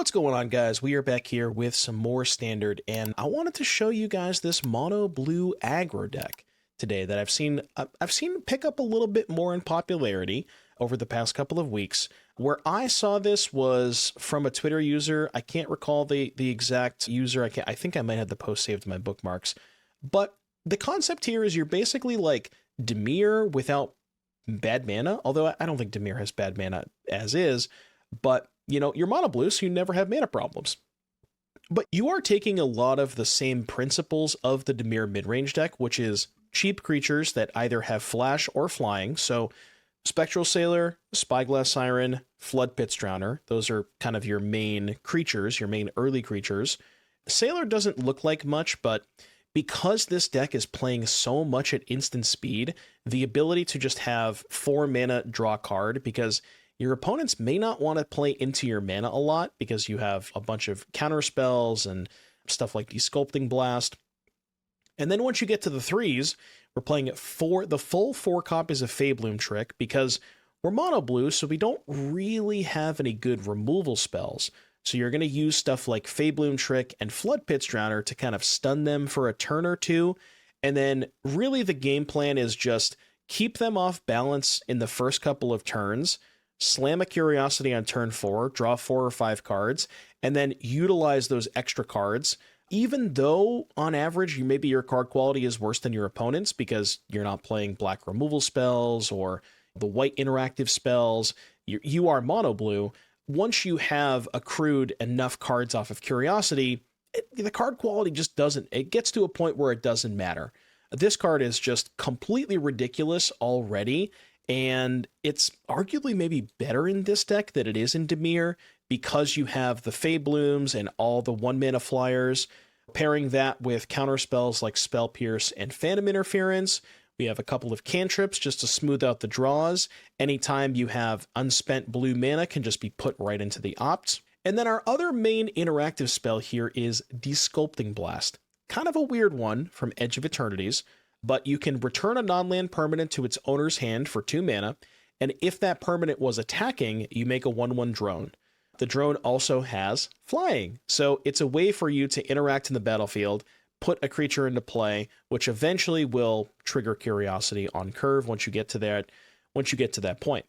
What's going on, guys? We are back here with some more Standard, and I wanted to show you guys this mono blue aggro deck today that I've seen pick up a little bit more in popularity over the past couple of weeks. Where I saw this was from a Twitter user. I can't recall the exact user. I think I might have the post saved in my bookmarks. But the concept here is you're basically like Dimir without bad mana, although I don't think Dimir has bad mana as is, but you know, you're mono blue, so you never have mana problems. But you are taking a lot of the same principles of the Dimir midrange deck, which is cheap creatures that either have flash or flying. So Spectral Sailor, Spyglass Siren, Floodpits Drowner, those are kind of your main creatures, your main early creatures. Sailor doesn't look like much, but because this deck is playing so much at instant speed, the ability to just have 4 mana draw card, because your opponents may not want to play into your mana a lot because you have a bunch of counter spells and stuff like Desculpting Blast. And then once you get to the 3s, we're playing the full 4 copies of Faebloom Trick because we're mono blue, so we don't really have any good removal spells. So you're going to use stuff like Faebloom Trick and Floodpits Drowner to kind of stun them for a turn or two. And then really the game plan is just keep them off balance in the first couple of turns, slam a Curiosity on turn 4, draw 4 or 5 cards, and then utilize those extra cards. Even though on average, maybe your card quality is worse than your opponent's because you're not playing black removal spells or the white interactive spells, you are mono blue. Once you have accrued enough cards off of Curiosity, the card quality just doesn't, it gets to a point where it doesn't matter. This card is just completely ridiculous already, and it's arguably maybe better in this deck than it is in Dimir because you have the Faeblooms and all the 1-mana flyers. Pairing that with counter spells like Spell Pierce and Phantom Interference, we have a couple of cantrips just to smooth out the draws. Anytime you have unspent blue mana can just be put right into the opt. And then our other main interactive spell here is Desculpting Blast. Kind of a weird one from Edge of Eternities, but you can return a non-land permanent to its owner's hand for 2 mana, and if that permanent was attacking, you make a 1/1 drone. The drone also has flying, so it's a way for you to interact in the battlefield, put a creature into play, which eventually will trigger Curiosity on curve once you get to that point.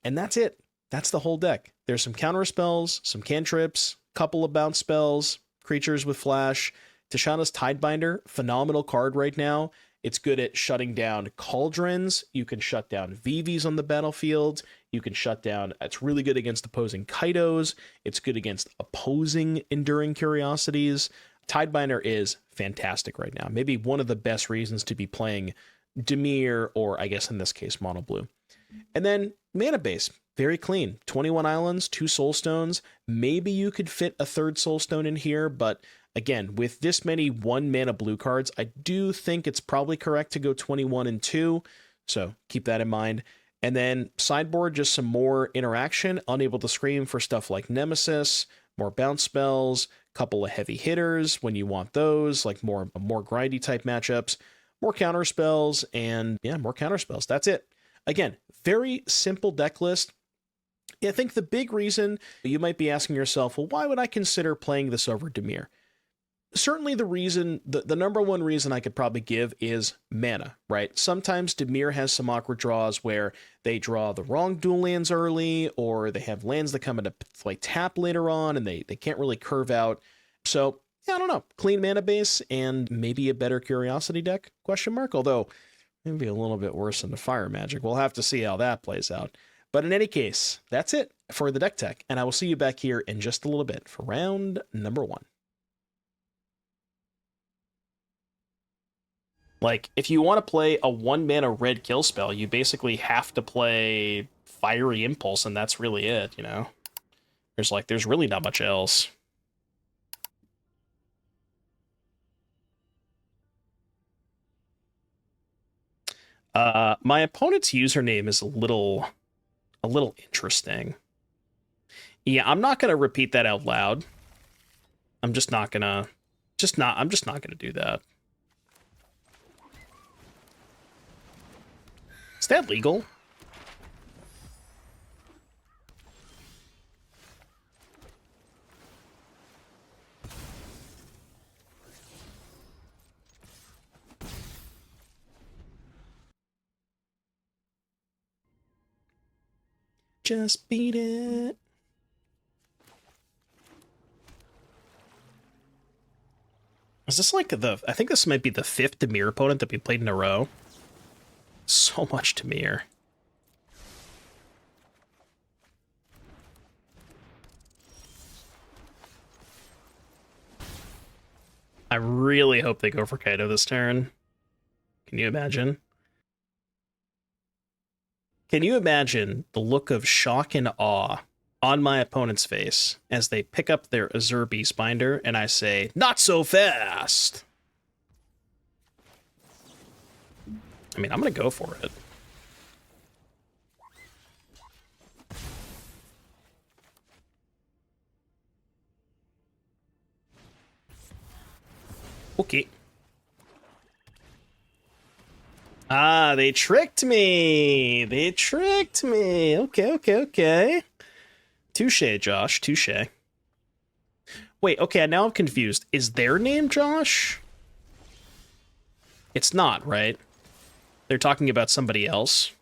And that's it. That's the whole deck. There's some counter spells, some cantrips, couple of bounce spells, creatures with flash. Tishana's Tidebinder, phenomenal card right now. It's good at shutting down Cauldrons. You can shut down VVs on the battlefield. You can shut down, it's really good against opposing Kaitos. It's good against opposing Enduring Curiosities. Tidebinder is fantastic right now. Maybe one of the best reasons to be playing Dimir, or I guess in this case, mono blue. And then mana base, very clean. 21 islands, 2 soulstones. Maybe you could fit a 3rd soulstone in here, but again, with this many 1-mana blue cards, I do think it's probably correct to go 21 and 2, so keep that in mind. And then sideboard, just some more interaction, Unable to Scream for stuff like Nemesis, more bounce spells, couple of heavy hitters when you want those, like more grindy type matchups, more counter spells, and yeah, more counter spells. That's it. Again, very simple deck list. I think the big reason you might be asking yourself, well, why would I consider playing this over Dimir? Certainly the reason, the number one reason I could probably give is mana, right? Sometimes Dimir has some awkward draws where they draw the wrong dual lands early, or they have lands that come into play tap later on, and they can't really curve out. So, yeah, I don't know. Clean mana base and maybe a better Curiosity deck, question mark? Although, maybe a little bit worse than the Fire Magic. We'll have to see how that plays out. But in any case, that's it for the deck tech, and I will see you back here in just a little bit for round number 1. Like, if you want to play a 1-mana red kill spell, you basically have to play Fiery Impulse, and that's really it, you know? There's really not much else. My opponent's username is a little interesting. Yeah, I'm not gonna repeat that out loud. I'm just not gonna do that. Is that legal? Just beat it. Is this like I think this might be the 5th Dimir opponent that we played in a row. So much Dimir. I really hope they go for Kaido this turn. Can you imagine? Can you imagine the look of shock and awe on my opponent's face as they pick up their Azure Beastbinder and I say, "Not so fast!" I mean, I'm going to go for it. Okay. Ah, they tricked me. They tricked me. Okay. Touche, Josh. Touche. Wait, okay, now I'm confused. Is their name Josh? It's not, right? They're talking about somebody else.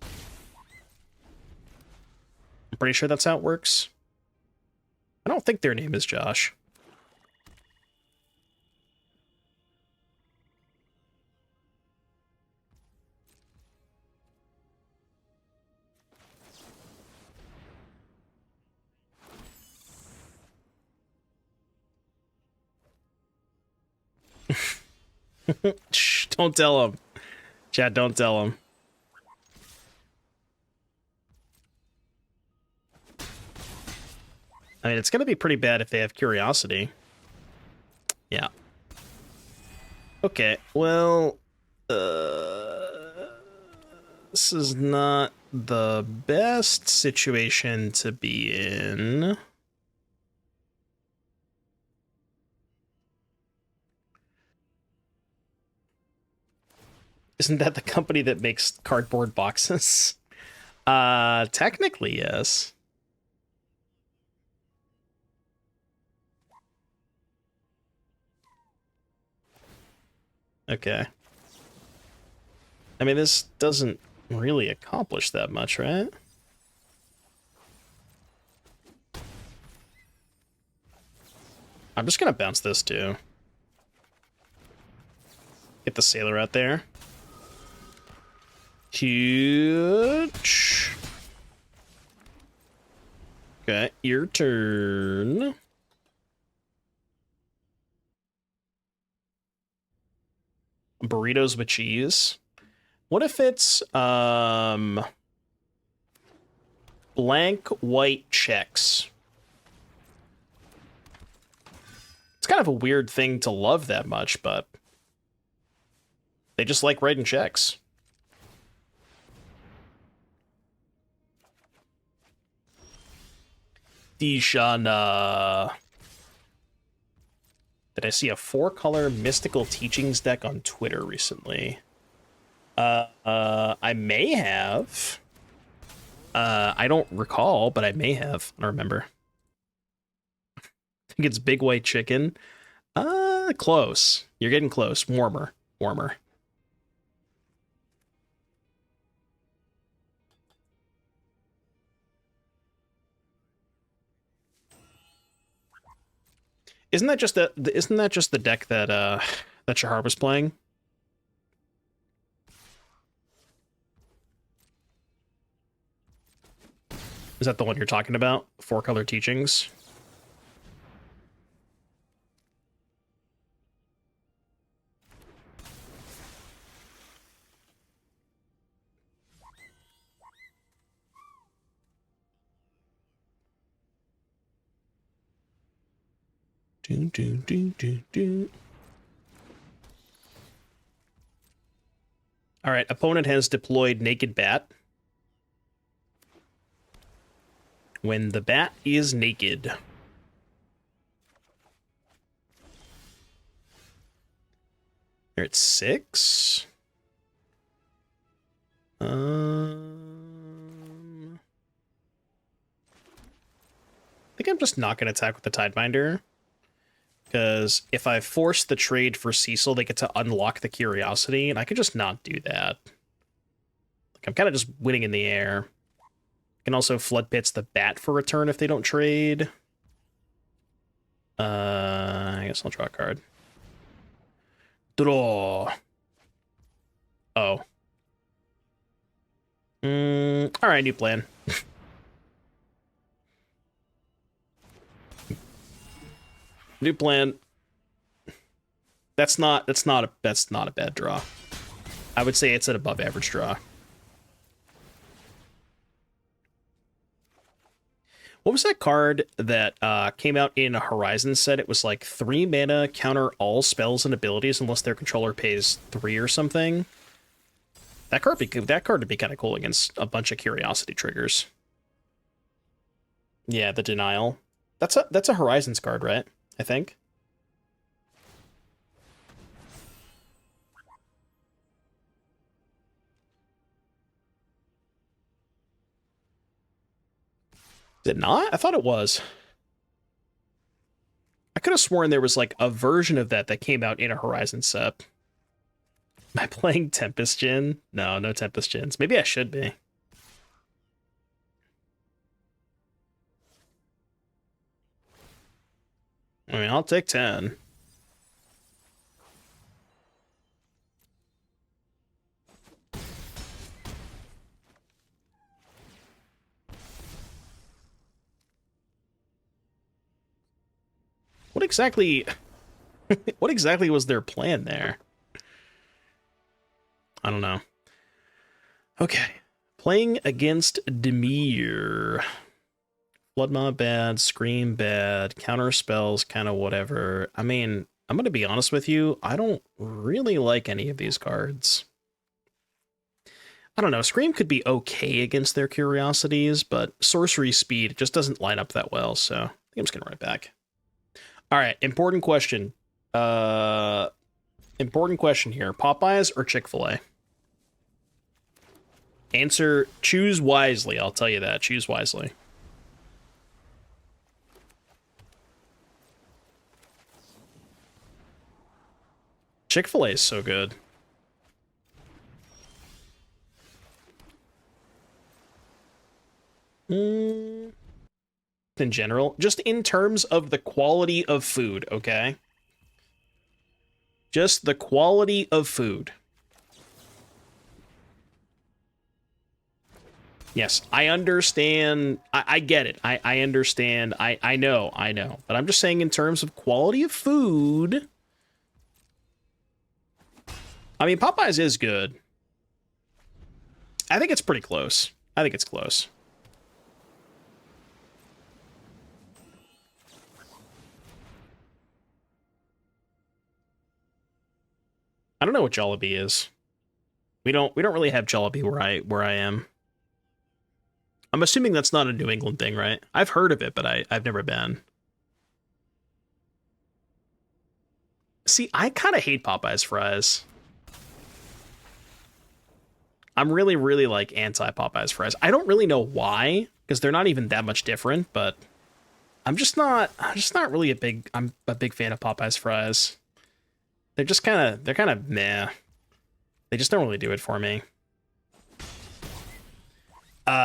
I'm pretty sure that's how it works. I don't think their name is Josh. Shh, don't tell him. Chad, don't tell him. I mean, it's going to be pretty bad if they have Curiosity. Yeah. Okay, well, this is not the best situation to be in. Isn't that the company that makes cardboard boxes? Technically, yes. Okay. I mean, this doesn't really accomplish that much, right? I'm just gonna bounce this too. Get the Sailor out there. Huge. Okay, your turn. Burritos with cheese. What if it's blank white checks? It's kind of a weird thing to love that much, but they just like writing checks. Tishana. Did I see a 4-color Mystical Teachings deck on Twitter recently? I may have. I don't recall, but I may have. I don't remember. I think it's Big White Chicken. Close. You're getting close. Warmer. Isn't that just the deck that that Shahar was playing? Is that the one you're talking about? 4-color teachings? All right, opponent has deployed Naked Bat. When the bat is naked. They're at 6. I think I'm just not going to attack with the Tidebinder. Because if I force the trade for Cecil, they get to unlock the Curiosity, and I could just not do that. I'm kind of just winning in the air. I can also Floodpits the bat for a turn if they don't trade. I guess I'll draw a card. Draw. Oh. Alright, new plan. New plan. That's not a bad draw. I would say it's an above average draw. What was that card that came out in a Horizon set? It was like 3 mana, counter all spells and abilities unless their controller pays 3 or something. That card would be kind of cool against a bunch of Curiosity triggers. Yeah, the Denial. That's a Horizons card, right? I think. Is it not? I thought it was. I could have sworn there was like a version of that came out in a Horizon set. Am I playing Tempest Djinn? No, no Tempest Djinns. Maybe I should be. I mean, I'll take 10. What exactly was their plan there? I don't know. Okay. Playing against Dimir. Flood Maw bad, Scream bad, counter spells kind of whatever. I mean, I'm going to be honest with you, I don't really like any of these cards. I don't know, Scream could be okay against their Curiosities, but Sorcery Speed just doesn't line up that well, so I think I'm just going to run it back. All right, important question. Important question here. Popeyes or Chick-fil-A? Answer, choose wisely. I'll tell you that. Choose wisely. Chick-fil-A is so good. In general, just in terms of the quality of food, okay? Just the quality of food. Yes, I understand. I get it. I understand. I know. But I'm just saying in terms of quality of food. I mean, Popeyes is good. I think it's pretty close. I think it's close. I don't know what Jollibee is. We don't really have Jollibee where I am. I'm assuming that's not a New England thing, right? I've heard of it, but I've never been. See, I kind of hate Popeyes fries. I'm really, really like anti-Popeyes fries. I don't really know why, because they're not even that much different, but I'm just not really I'm a big fan of Popeyes fries. They're kind of meh. They just don't really do it for me.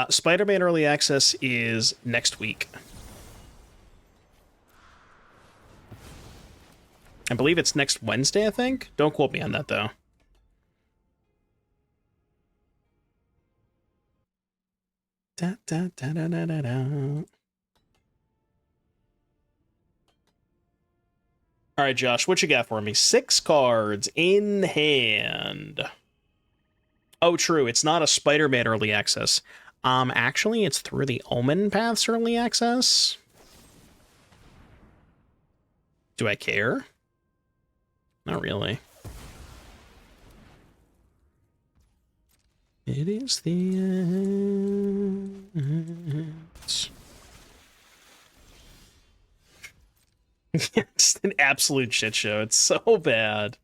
Spider-Man Early Access is next week. I believe it's next Wednesday, I think. Don't quote me on that, though. Da, da, da, da, da, da, da. All right, Josh, what you got for me? 6 cards in hand. Oh, true. It's not a Spider-Man Early Access. Actually, it's through the Omen Paths Early Access. Do I care? Not really. It is the end. It's an absolute shit show. It's so bad.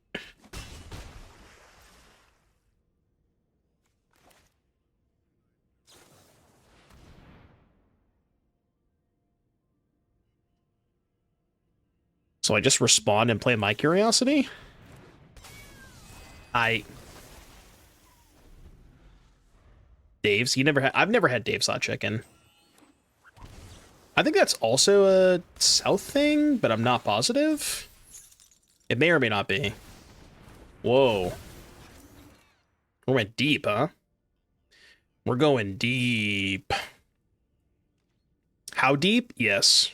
So I just respond and play my Curiosity? Dave's. I've never had Dave's hot chicken. I think that's also a South thing, but I'm not positive. It may or may not be. Whoa. We went deep, huh? We're going deep. How deep? Yes.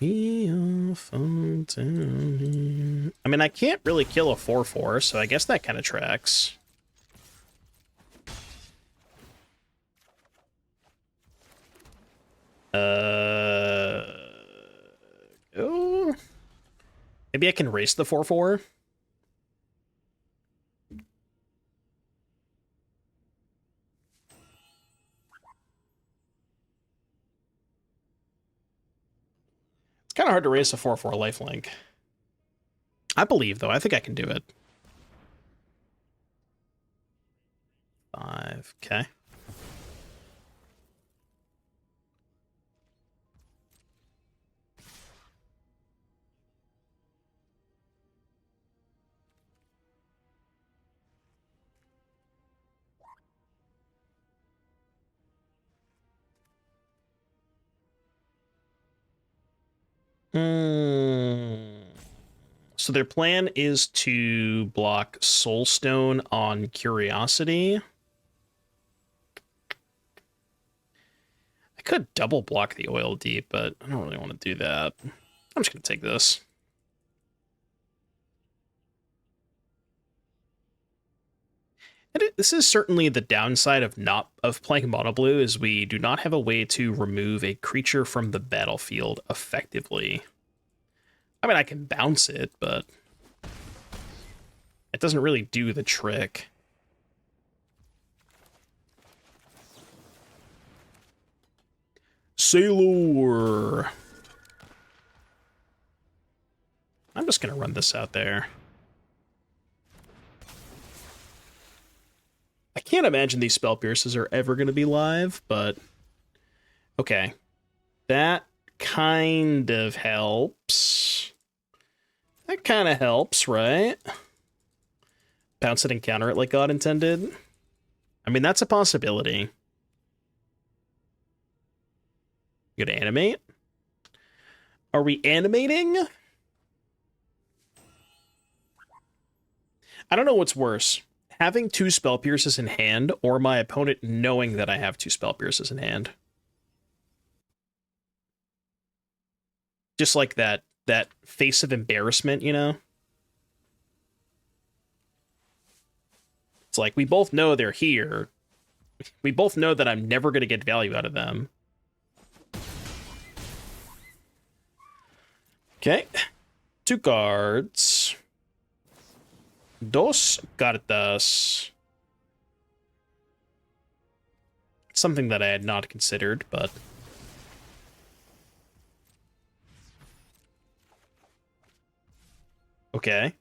I mean, I can't really kill a 4/4, so I guess that kind of tracks. Oh. Maybe I can race the 4/4. It's kind of hard to race a 4/4 lifelink. I believe, though. I think I can do it. 5. Okay. So their plan is to block Soulstone on Curiosity. I could double block the Oil Deep, but I don't really want to do that. I'm just going to take this. And this is certainly the downside of playing mono blue, is we do not have a way to remove a creature from the battlefield effectively. I mean, I can bounce it, but it doesn't really do the trick. Sailor. I'm just going to run this out there. I can't imagine these Spell Pierces are ever going to be live, but okay. That kind of helps. That kind of helps, right? Bounce it and counter it like God intended. I mean, that's a possibility. You gonna animate? Are we animating? I don't know what's worse. Having 2 Spell Pierces in hand, or my opponent knowing that I have 2 Spell Pierces in hand. Just like that face of embarrassment, you know? It's like, we both know they're here. We both know that I'm never going to get value out of them. Okay. 2 cards. Dos cartas. Something that I had not considered, but... Okay.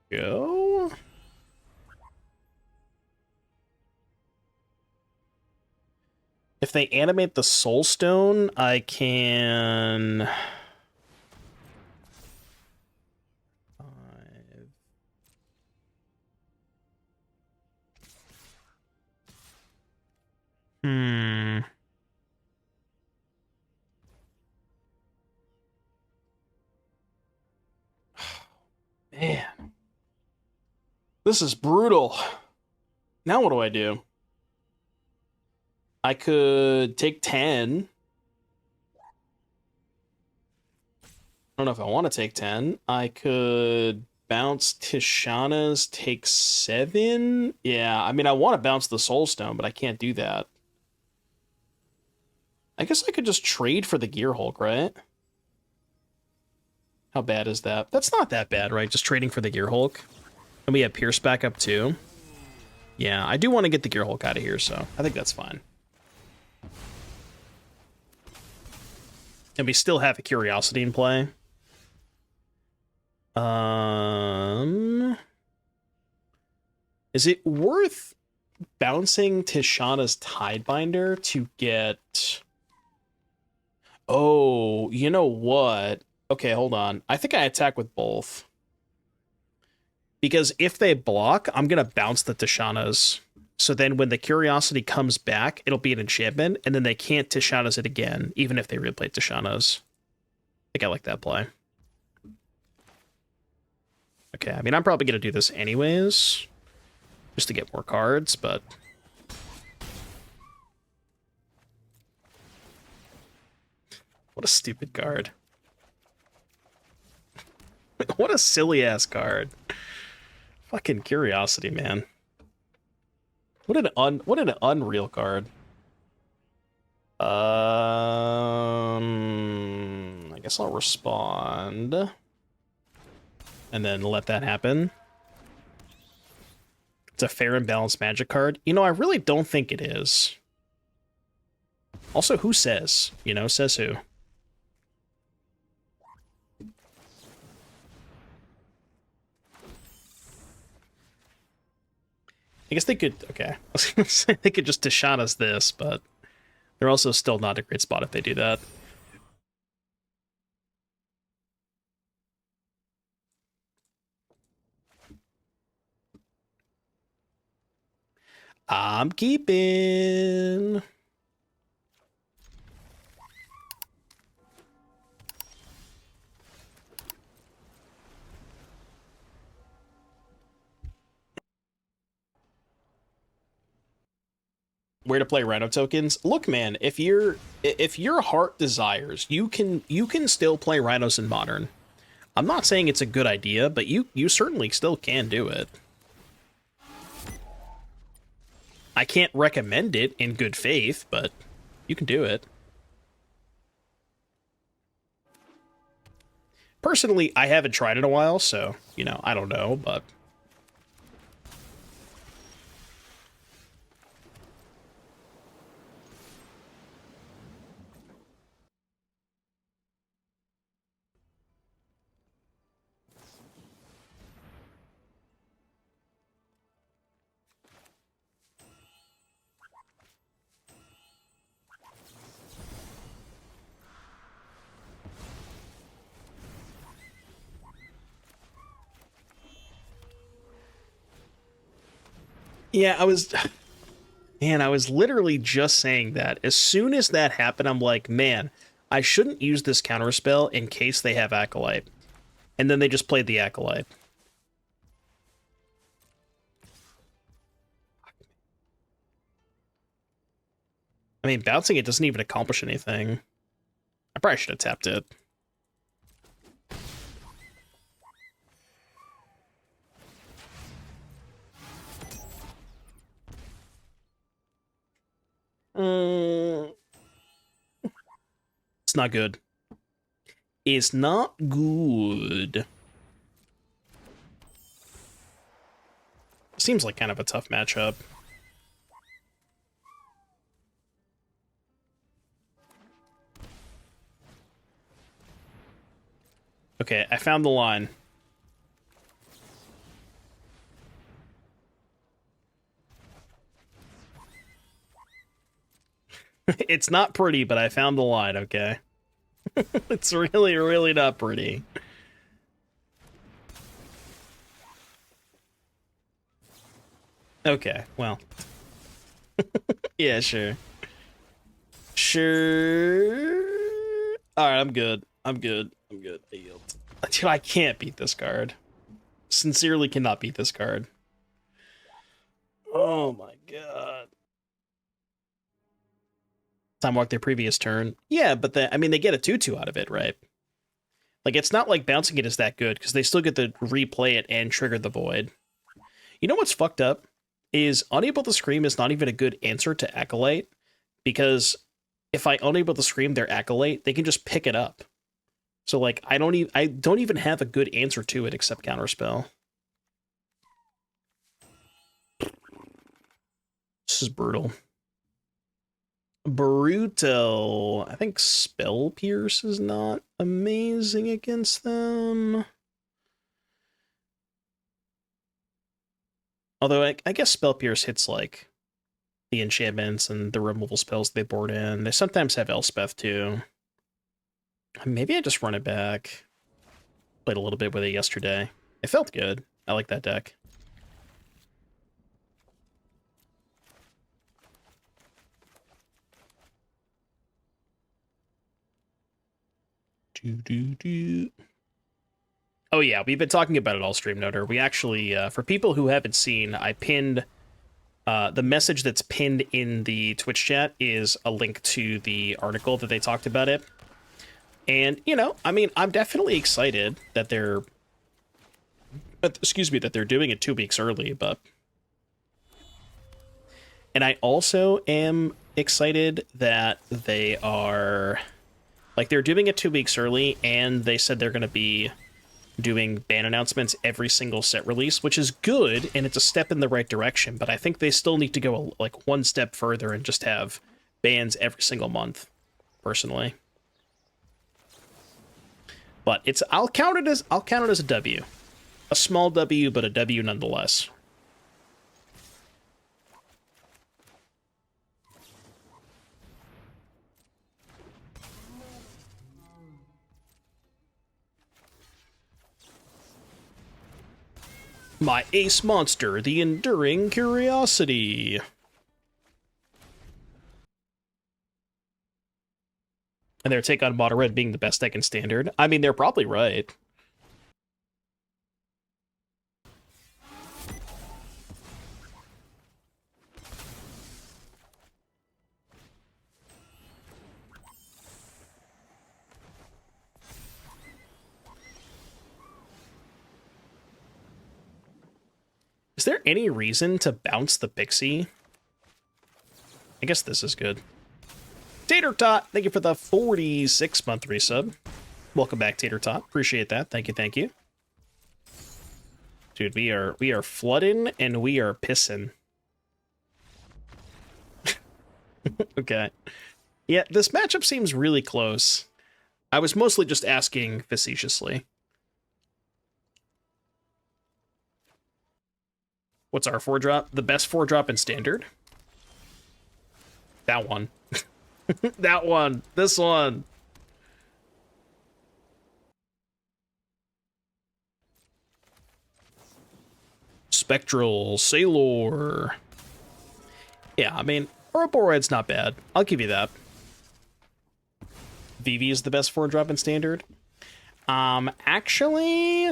Go? If they animate the Soulstone, I can... 5. Man. This is brutal. Now what do I do? I could take 10. I don't know if I want to take 10. I could bounce Tishana's, take 7. Yeah, I mean, I want to bounce the Soulstone, but I can't do that. I guess I could just trade for the Gear Hulk, right? How bad is that? That's not that bad, right? Just trading for the Gear Hulk. And we have Pierce back up too. Yeah, I do want to get the Gear Hulk out of here, so I think that's fine. And we still have a Curiosity in play. Is it worth bouncing Tishana's Tidebinder to get... Oh, you know what? Okay, hold on. I think I attack with both. Because if they block, I'm going to bounce the Tishanas. So then when the Curiosity comes back, it'll be an enchantment, and then they can't Tishanas it again, even if they replay Tishanas. I think I like that play. Okay, I mean, I'm probably going to do this anyways, just to get more cards, but... What a stupid card. What a silly-ass card. Fucking Curiosity, man. What an unreal card. I guess I'll respond. And then let that happen. It's a fair and balanced Magic card. You know, I really don't think it is. Also, who says? You know, says who? I guess they could, okay. I was gonna say they could just Tishana's this, but they're also still not a great spot if they do that. I'm keeping. Where to play Rhino tokens? Look, man, if your heart desires, you can still play Rhinos in Modern. I'm not saying it's a good idea, but you certainly still can do it. I can't recommend it in good faith, but you can do it. Personally, I haven't tried it in a while, so, you know, I don't know, but... Yeah, I was literally just saying that. As soon as that happened, I'm like, man, I shouldn't use this counterspell in case they have Acolyte. And then they just played the Acolyte. I mean, bouncing it doesn't even accomplish anything. I probably should have tapped it. It's not good. It's not good. Seems like kind of a tough matchup. Okay, I found the line. It's not pretty, but I found the line, okay? It's really, really not pretty. Okay, well. Yeah, sure. Sure. Alright, I'm good. I'm good. I'm good. I yield. Dude, I can't beat this card. Sincerely cannot beat this card. Oh my god. Time walk their previous turn. Yeah, but I mean, they get a 2/2 out of it, right? Like, it's not like bouncing it is that good, because they still get to replay it and trigger the void. You know what's fucked up? Is Unable to Scream is not even a good answer to Acolyte, because if I Unable to Scream their Acolyte, they can just pick it up. So, like, I don't even have a good answer to it except Counterspell. This is brutal. Brutal. I think Spell Pierce is not amazing against them. Although I guess Spell Pierce hits like the enchantments and the removal spells they board in. They sometimes have Elspeth too. Maybe I just run it back. Played a little bit with it yesterday. It felt good. I like that deck. Oh yeah, we've been talking about it all stream, Noter. We actually, for people who haven't seen, I pinned the message that's pinned in the Twitch chat is a link to the article that they talked about it. And, you know, I mean, I'm definitely excited that they're, excuse me, that they're doing it 2 weeks early, but... And I also am excited that they are, like, they're doing it 2 weeks early, and they said they're going to be doing ban announcements every single set release, which is good, and it's a step in the right direction, but I think they still need to go, like, 1 step further and just have bans every single month, personally. But it's, I'll count it as a W. A small W, but a W nonetheless. My ace monster, the Enduring Curiosity. And their take on Mono Red being the best deck in Standard. I mean, they're probably right. Is there any reason to bounce the Pixie? I guess this is good. Tater Tot, thank you for the 46-month resub. Welcome back, Tater Tot. Appreciate that. Thank you, thank you. Dude, we are flooding and we are pissing. Okay. Yeah, this matchup seems really close. I was mostly just asking facetiously. What's our 4-drop? The best 4-drop in Standard? That one. That one. This one. Spectral Sailor. Yeah, I mean, Ouroborod's not bad. I'll give you that. Vivi is the best 4-drop in Standard. Actually...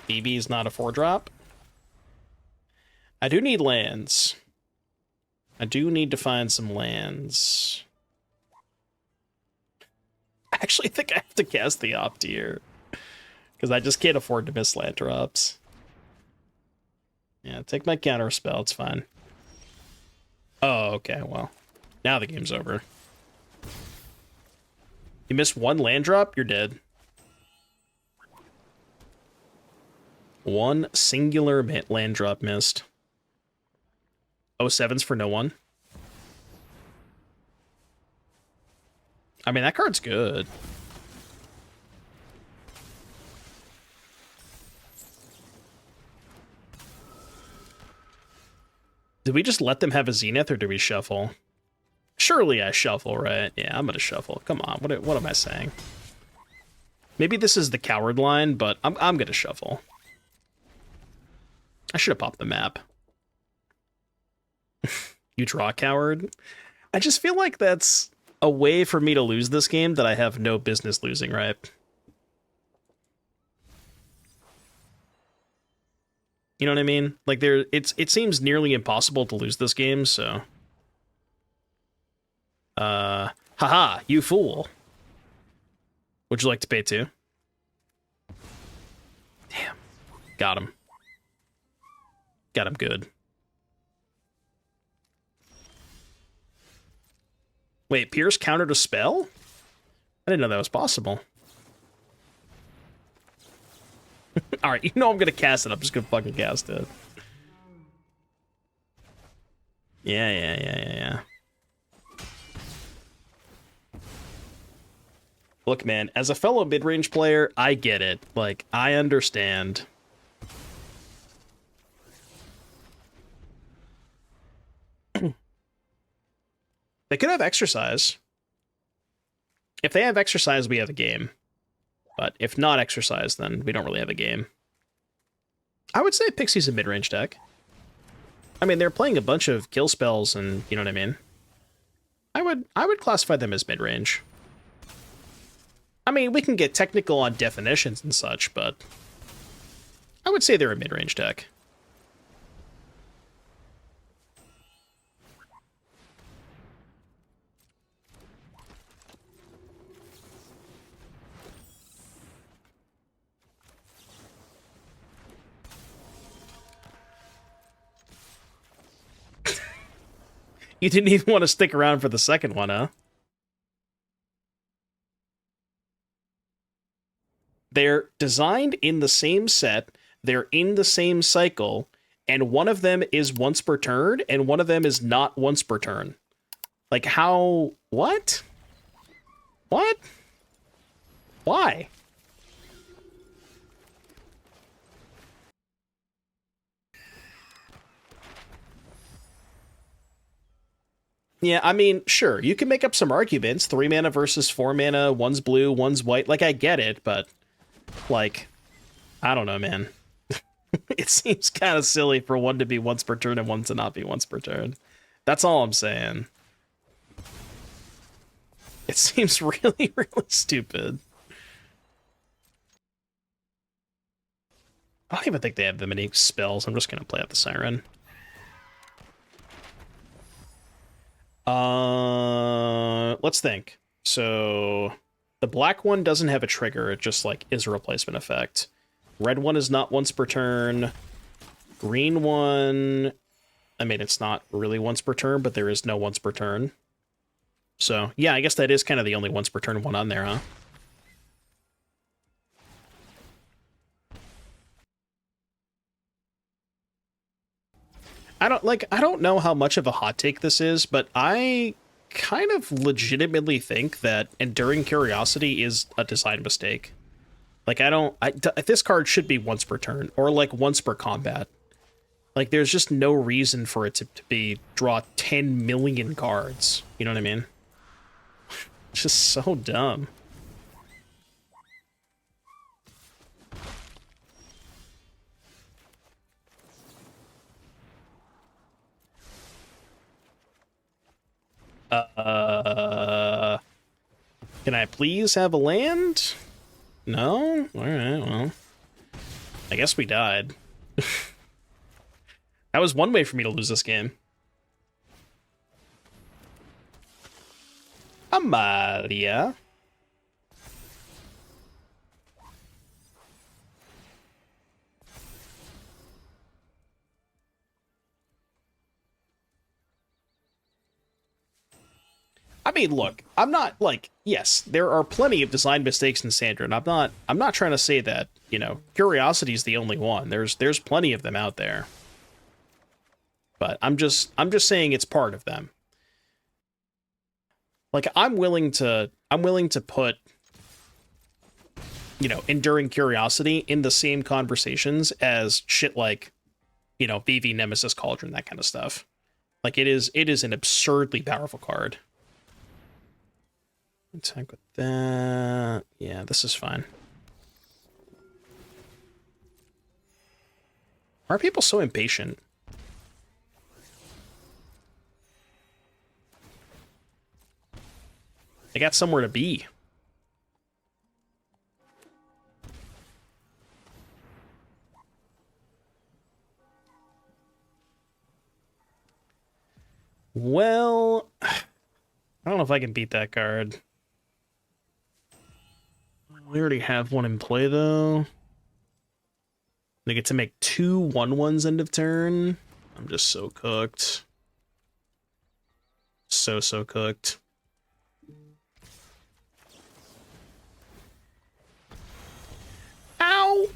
Vivi is not a 4-drop. I do need lands. I do need to find some lands. I actually think I have to cast the Opt here. Because I just can't afford to miss land drops. Yeah, take my counter spell, it's fine. Oh, okay, well. Now the game's over. You missed 1 land drop, you're dead. 1 singular land drop missed. 07's for no one. I mean, that card's good. Did we just let them have a Zenith, or do we shuffle? Surely I shuffle, right? Yeah, I'm gonna shuffle. Come on, what am I saying? Maybe this is the coward line, but I'm gonna shuffle. I should have popped the map. You draw coward? I just feel like that's a way for me to lose this game that I have no business losing, right? You know what I mean? Like, it seems nearly impossible to lose this game, so... haha, you fool. Would you like to pay 2? Damn. Got him. Got him good. Wait, Pierce countered a spell? I didn't know that was possible. Alright, you know I'm gonna cast it. I'm just gonna fucking cast it. Yeah. Look, man, as a fellow mid-range player, I get it. Like, I understand. They could have exercise. If they have Exercise, we have a game. But if not Exercise, then we don't really have a game. I would say Pixie's a mid-range deck. I mean, they're playing a bunch of kill spells, and you know what I mean? I would classify them as mid-range. I mean, we can get technical on definitions and such, but I would say they're a mid-range deck. You didn't even want to stick around for the second one, huh? They're designed in the same set, they're in the same cycle, and one of them is once per turn, and one of them is not once per turn. Like, how... What? What? Why? Yeah, I mean, sure, you can make up some arguments. 3 mana versus 4 mana, one's blue, one's white. Like, I get it, but, like, I don't know, man. It seems kind of silly for one to be once per turn and one to not be once per turn. That's all I'm saying. It seems really, really stupid. I don't even think they have that many spells. I'm just going to play out the Siren. Let's think. So the black one doesn't have a trigger. It just like is a replacement effect. Red one is not once per turn. Green one, I mean, it's not really once per turn, but there is no once per turn. So yeah, I guess that is kind of the only once per turn one on there, huh? I don't know how much of a hot take this is, but I kind of legitimately think that Enduring Curiosity is a design mistake. Like, this card should be once per turn, or like once per combat. Like, there's just no reason for it to be draw 10 million cards. You know what I mean? It's just so dumb. Can I please have a land? No? Alright, well. I guess we died. That was one way for me to lose this game. Amalia. I mean, look, I'm not like, yes, there are plenty of design mistakes in Standard. I'm not trying to say that, you know, Curiosity is the only one. There's plenty of them out there. But I'm just saying it's part of them. Like, I'm willing to put, you know, Enduring Curiosity in the same conversations as shit like, you know, VV Nemesis Cauldron, that kind of stuff. Like, it is an absurdly powerful card. Attack with that. Yeah, this is fine. Why are people so impatient? They got somewhere to be. Well, I don't know if I can beat that card. We already have one in play, though. They get to make 2 1/1s end of turn. I'm just so cooked. So cooked. Ow!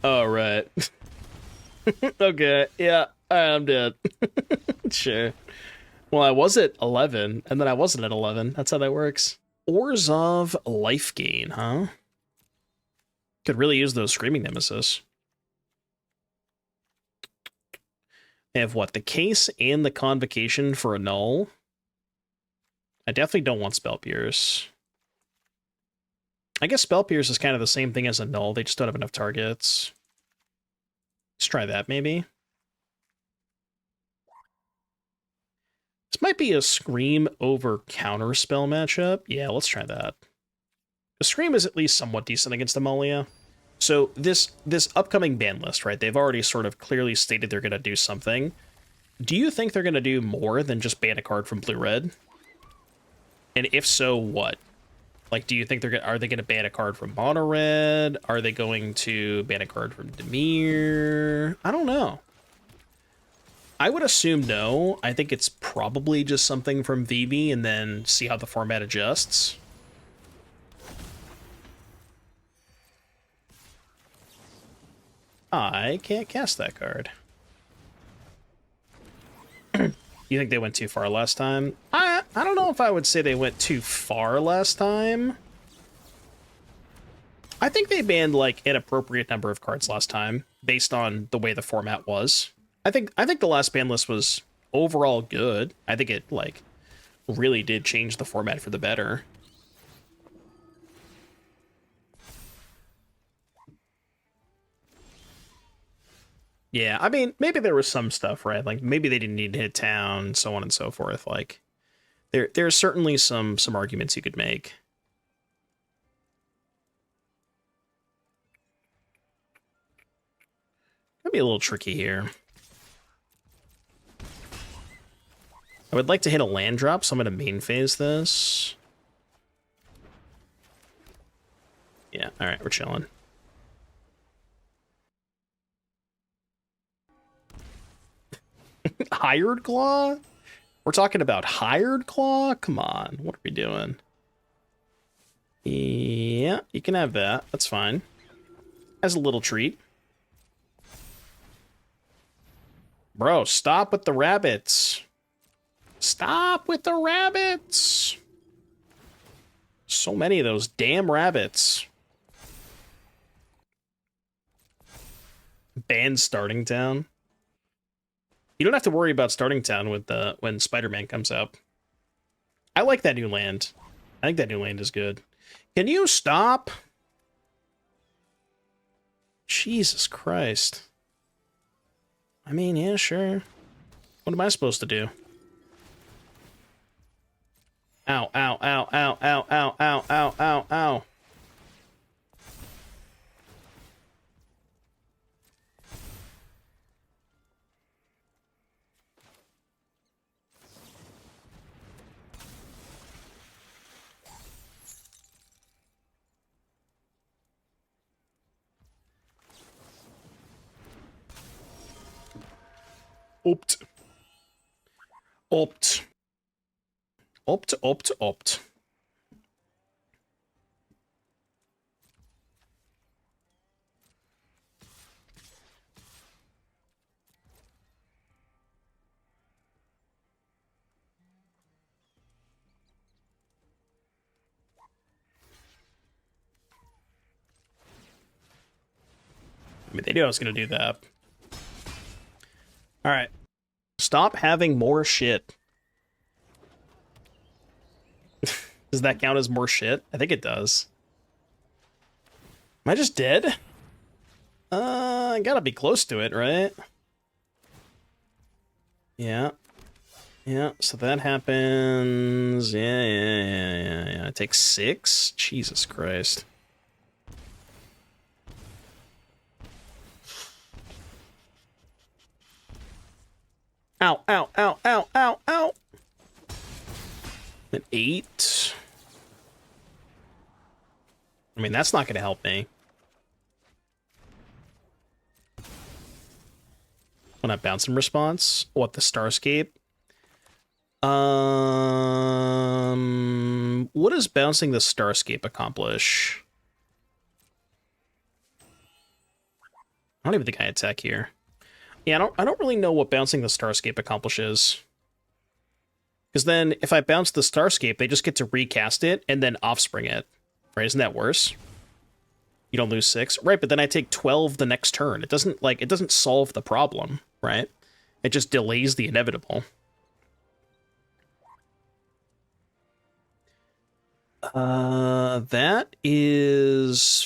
Oh, right. Okay, yeah, I'm dead. Sure. Well, I was at 11, and then I wasn't at 11. That's how that works. Orzhov Lifegain, huh? Could really use those Screaming Nemesis. They have what? The Case and the Convocation for Annul. I definitely don't want Spell Pierce. I guess Spell Pierce is kind of the same thing as Annul. They just don't have enough targets. Let's try that, maybe. This might be a Scream over Counterspell matchup. Yeah, let's try that. The Scream is at least somewhat decent against Amalia. So this upcoming ban list, right? They've already sort of clearly stated they're going to do something. Do you think they're going to do more than just ban a card from Blue-Red? And if so, what? Like, do you think are they going to ban a card from Mono Red? Are they going to ban a card from Dimir? I don't know. I would assume no. I think it's probably just something from VV and then see how the format adjusts. I can't cast that card. You think they went too far last time? I don't know if I would say they went too far last time. I think they banned, like, an appropriate number of cards last time, based on the way the format was. I think the last ban list was overall good. I think it, like, really did change the format for the better. Yeah, I mean, maybe there was some stuff, right? Like, maybe they didn't need to hit town, so on and so forth. Like, there's certainly some arguments you could make. Could be a little tricky here. I would like to hit a land drop, so I'm going to main phase this. Yeah, alright, we're chilling. Hired Claw? We're talking about Hired Claw? Come on, what are we doing? Yeah, you can have that. That's fine. As a little treat. Bro, stop with the rabbits. Stop with the rabbits. So many of those damn rabbits. Ban Starting Town. You don't have to worry about Starting Town with when Spider-Man comes out. I like that new land. I think that new land is good. Can you stop? Jesus Christ. I mean, yeah, sure. What am I supposed to do? Ow, ow, ow, ow, ow, ow, ow, ow, ow, ow. Opt. Opt. Opt, opt, opt. I mean, they knew I was going to do that. All right. Stop having more shit. Does that count as more shit? I think it does. Am I just dead? I gotta be close to it, right? Yeah. Yeah, so that happens. Yeah. It takes 6? Jesus Christ. Ow, ow, ow, ow, ow, ow. An 8. I mean, that's not going to help me. When I bounce in response? What, the Starscape? What does bouncing the Starscape accomplish? I don't even think I attack here. Yeah, I don't really know what bouncing the Starscape accomplishes. Because then, if I bounce the Starscape, they just get to recast it and then offspring it. Right, isn't that worse? You don't lose 6. Right, but then I take 12 the next turn. It doesn't solve the problem, right? It just delays the inevitable. That is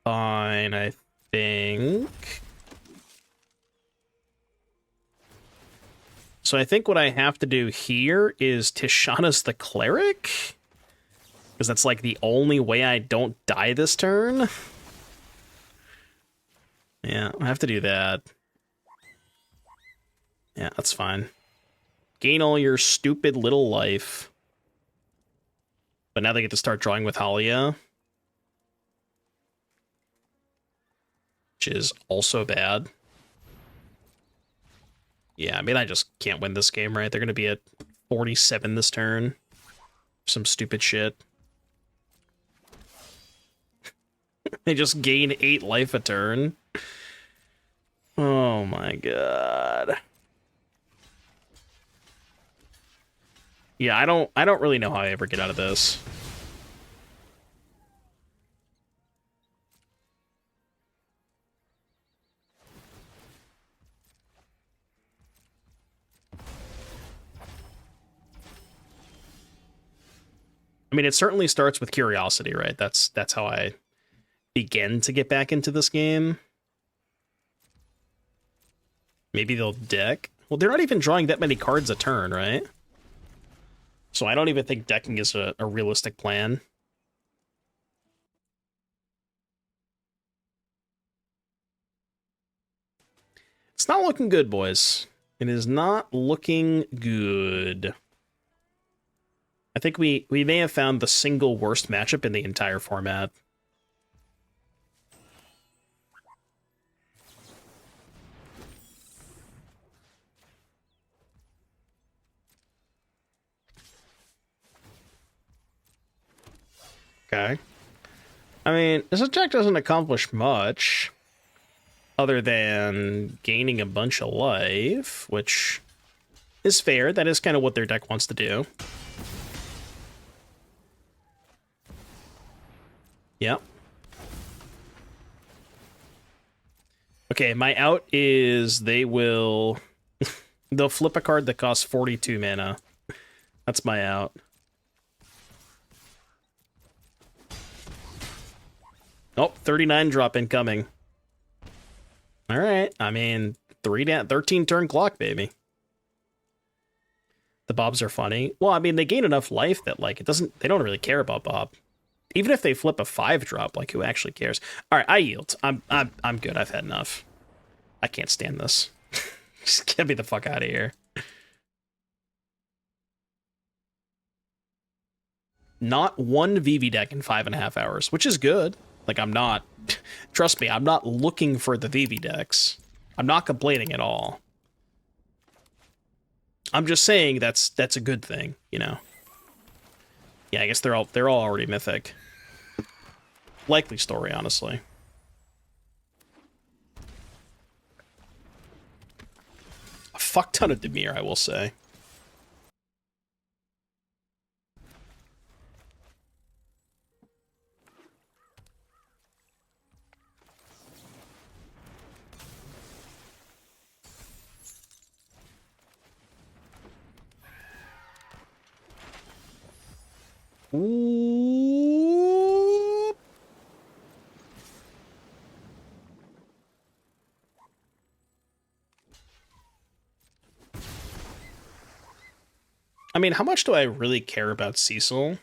fine, I think. So I think what I have to do here is Tishana's the Cleric, because that's like the only way I don't die this turn. Yeah, I have to do that. Yeah, that's fine. Gain all your stupid little life. But now they get to start drawing with Halia, which is also bad. Yeah, I mean, I just can't win this game, right? They're going to be at 47 this turn. Some stupid shit. They just gain 8 life a turn. Oh my god. Yeah, I don't really know how I ever get out of this. I mean, it certainly starts with curiosity, right? That's how I begin to get back into this game. Maybe they'll deck. Well, they're not even drawing that many cards a turn, right? So I don't even think decking is a realistic plan. It's not looking good, boys. It is not looking good. I think we may have found the single worst matchup in the entire format. Okay. I mean, this attack doesn't accomplish much other than gaining a bunch of life, which is fair. That is kind of what their deck wants to do. Yep. Okay, my out is they'll flip a card that costs 42 mana. That's my out. Oh, 39 drop incoming. All right. I mean, 13 turn clock, baby. The Bobs are funny. Well, I mean, they gain enough life that like they don't really care about Bob. Even if they flip a 5 drop, like who actually cares? All right, I yield. I'm good. I've had enough. I can't stand this. Just get me the fuck out of here. Not one VV deck in 5.5 hours, which is good. Like, I'm not... Trust me, I'm not looking for the VV decks. I'm not complaining at all. I'm just saying that's a good thing, you know? Yeah, I guess they're all already mythic. Likely story, honestly. A fuck ton of Dimir, I will say. Ooh. I mean, how much do I really care about Cecil?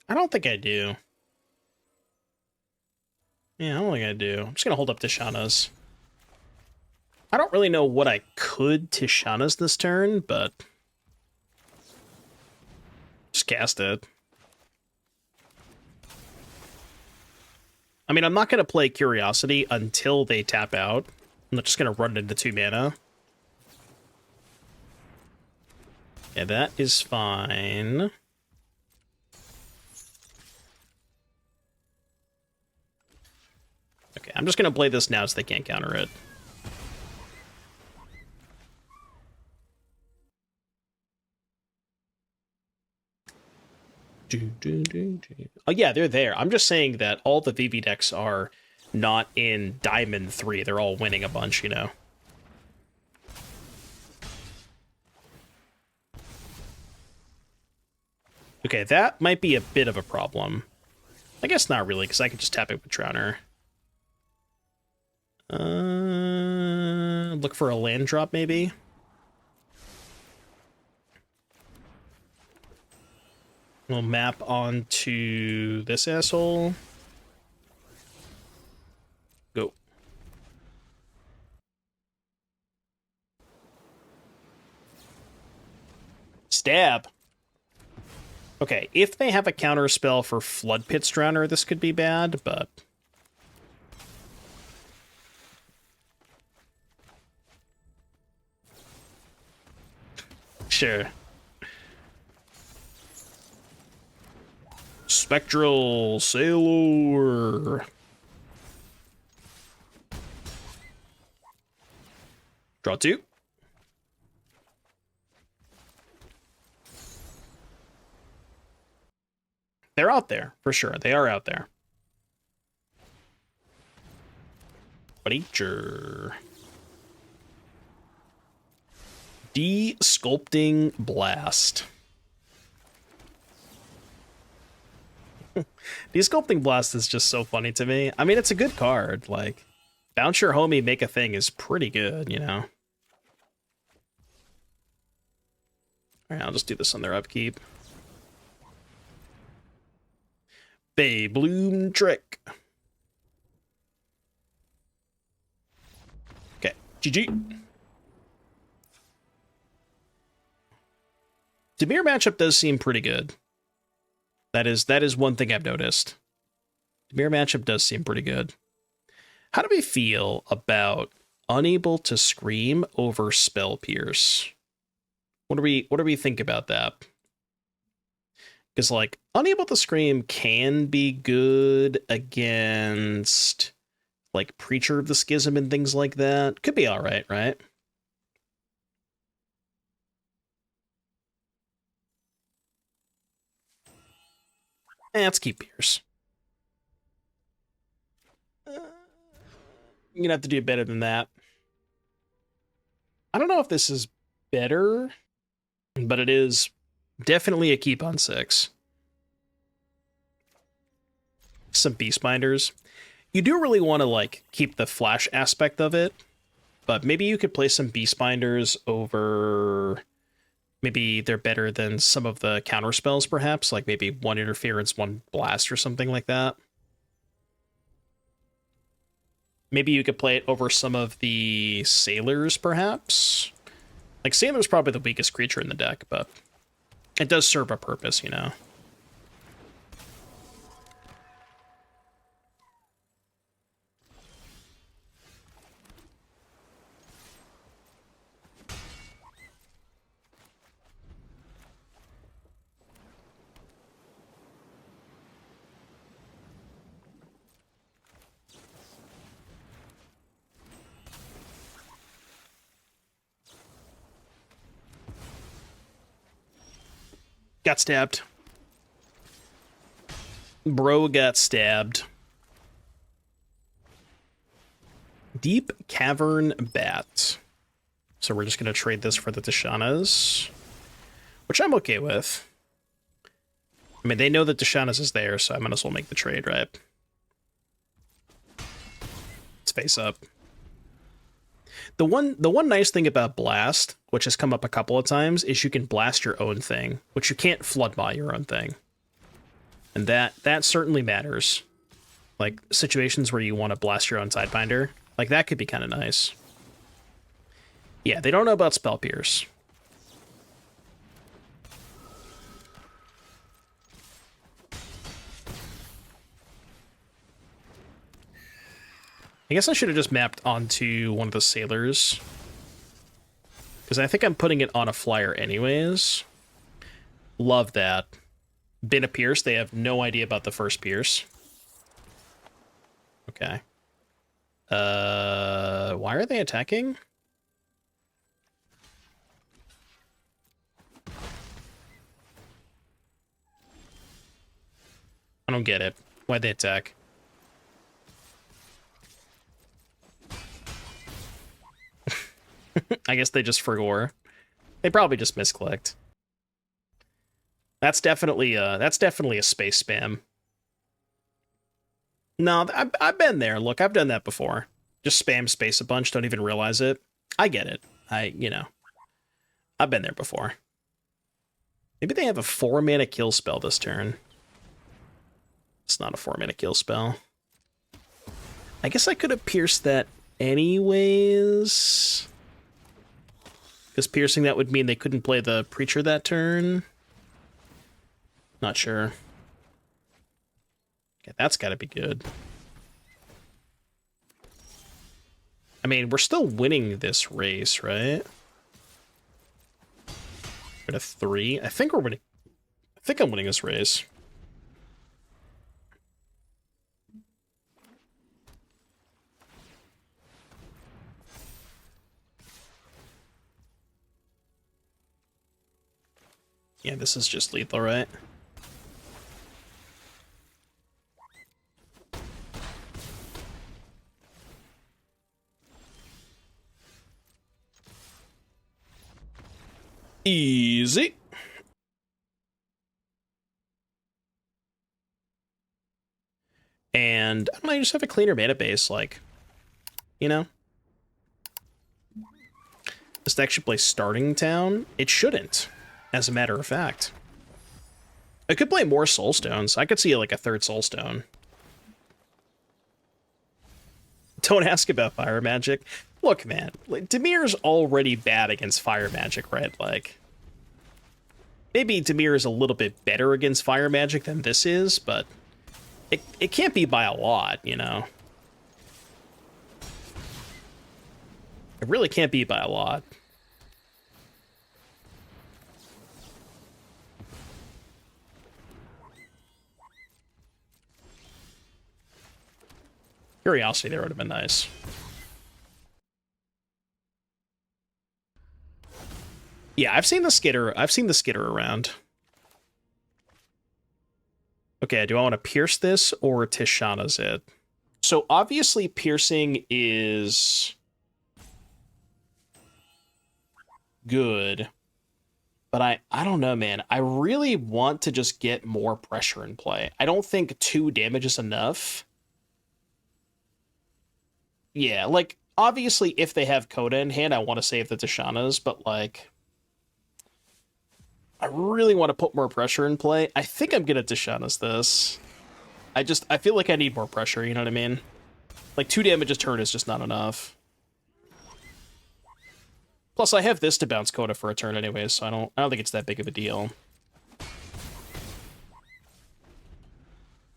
I don't think I do. Yeah, I don't think I do. I'm just gonna hold up Tishana's. I don't really know what I could Tishana's this turn, but... just cast it. I mean, I'm not going to play Curiosity until they tap out. I'm not just going to run it into 2 mana. Yeah, that is fine. Okay, I'm just going to play this now so they can't counter it. Oh yeah, they're there. I'm just saying that all the VV decks are not in Diamond 3. They're all winning a bunch, you know. Okay, that might be a bit of a problem. I guess not really, because I could just tap it with Drowner. Look for a land drop, maybe? We'll map onto this asshole. Go. Stab. Okay, if they have a counter spell for Floodpits Drowner, this could be bad, but... Sure. Spectral Sailor. Draw 2. They're out there, for sure. They are out there. Creature. Desculpting Blast. Desculpting Blast is just so funny to me. I mean, it's a good card. Like, bounce your homie, make a thing is pretty good, you know? Alright, I'll just do this on their upkeep. Faebloom Trick. Okay, GG. Dimir matchup does seem pretty good. That is one thing I've noticed. Dimir matchup does seem pretty good. How do we feel about unable to scream over Spell Pierce? What do we think about that? Because, like, unable to scream can be good against, like, Preacher of the Schism and things like that. Could be alright, right? Let's keep Pierce. You're gonna have to do better than that. I don't know if this is better, but it is definitely a keep on 6. Some Beastbinders. You do really want to, like, keep the flash aspect of it, but maybe you could play some Beastbinders over... Maybe they're better than some of the counter spells, perhaps, like maybe 1 interference, 1 blast, or something like that. Maybe you could play it over some of the Sailors, perhaps? Like, Sailor's probably the weakest creature in the deck, but it does serve a purpose, you know? Got stabbed. Bro got stabbed. Deep Cavern Bat. So we're just going to trade this for the Tishanas, which I'm okay with. I mean, they know that Tishana's is there, so I might as well make the trade, right? It's face up. The one nice thing about Blast, which has come up a couple of times, is you can blast your own thing, which you can't Flood Maw your own thing. And that certainly matters. Like, situations where you want to blast your own Tidebinder, like, that could be kind of nice. Yeah, they don't know about Spell Pierce. I guess I should have just mapped onto one of the Sailors, because I think I'm putting it on a flyer anyways. Love that. Bin a Pierce, they have no idea about the first Pierce. Okay. Why are they attacking? I don't get it. Why'd they attack? I guess they just forgot. They probably just misclicked. That's definitely a space spam. No, I've been there. Look, I've done that before. Just spam space a bunch, don't even realize it. I get it. You know, I've been there before. Maybe they have a 4-mana kill spell this turn. It's not a 4-mana kill spell. I guess I could have pierced that anyways. Because piercing that would mean they couldn't play the Preacher that turn. Not sure. Okay, that's got to be good. I mean, we're still winning this race, right? We're at a 3. I think we're winning. I think I'm winning this race. Yeah, this is just lethal, right? Easy. And I don't know, you just have a cleaner mana base, like, you know? This deck should play Starting Town. It shouldn't, as a matter of fact. I could play more Soulstones. I could see like a 3rd Soulstone. Don't ask about Fire Magic. Look, man, like, Dimir's already bad against Fire Magic, right? Like, maybe Dimir is a little bit better against Fire Magic than this is, but it can't be by a lot, you know? It really can't be by a lot. Curiosity there would have been nice. Yeah, I've seen the skitter around. Okay, do I want to pierce this or Tishana's it? So obviously piercing is good, but I don't know, man. I really want to just get more pressure in play. I don't think 2 damage is enough. Yeah, like, obviously, if they have Kona in hand, I want to save the Tishana's, but, like, I really want to put more pressure in play. I think I'm gonna Tishana's this. I feel like I need more pressure, you know what I mean? Like, 2 damage a turn is just not enough. Plus, I have this to bounce Kona for a turn anyways, so I don't think it's that big of a deal.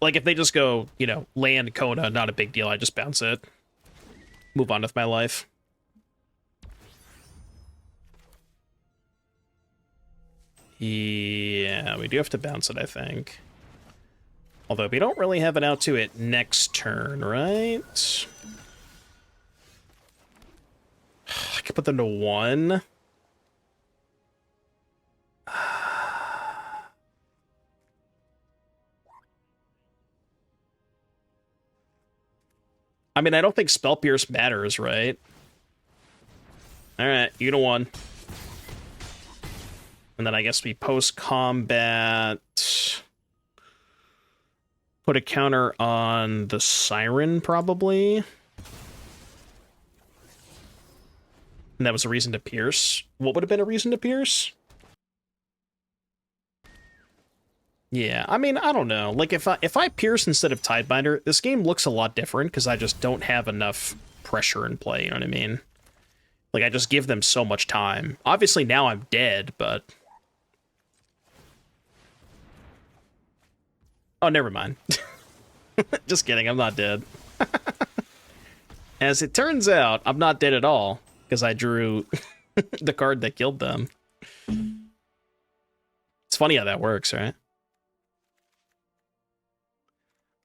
Like, if they just go, you know, land Kona, not a big deal, I just bounce it. Move on with my life. Yeah, we do have to bounce it, I think. Although we don't really have an out to it next turn, right? I could put them to 1. I mean, I don't think Spell Pierce matters, right? Alright, you to 1. And then I guess we post-combat... Put a counter on the Siren, probably. And that was a reason to pierce. What would have been a reason to pierce? Yeah, I mean, I don't know. Like, if I pierce instead of Tidebinder, this game looks a lot different because I just don't have enough pressure in play, you know what I mean? Like, I just give them so much time. Obviously, now I'm dead, but... Oh, never mind. Just kidding, I'm not dead. As it turns out, I'm not dead at all, because I drew the card that killed them. It's funny how that works, right?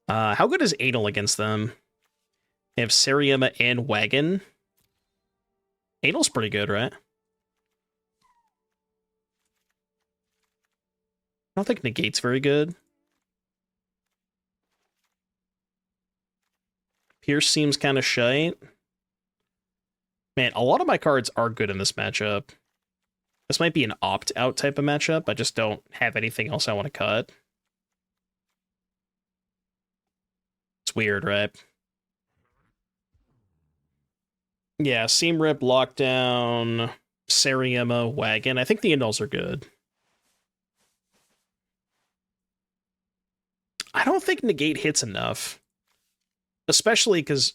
How good is Annul against them? They have Seriema and Wagon. Annul's pretty good, right? I don't think Negate's very good. Pierce seems kind of shite. Man, a lot of my cards are good in this matchup. This might be an opt-out type of matchup. I just don't have anything else I want to cut. It's weird, right? Yeah, Seam Rip, Lockdown, Sariema, Wagon. I think the Annuls are good. I don't think Negate hits enough. Especially because,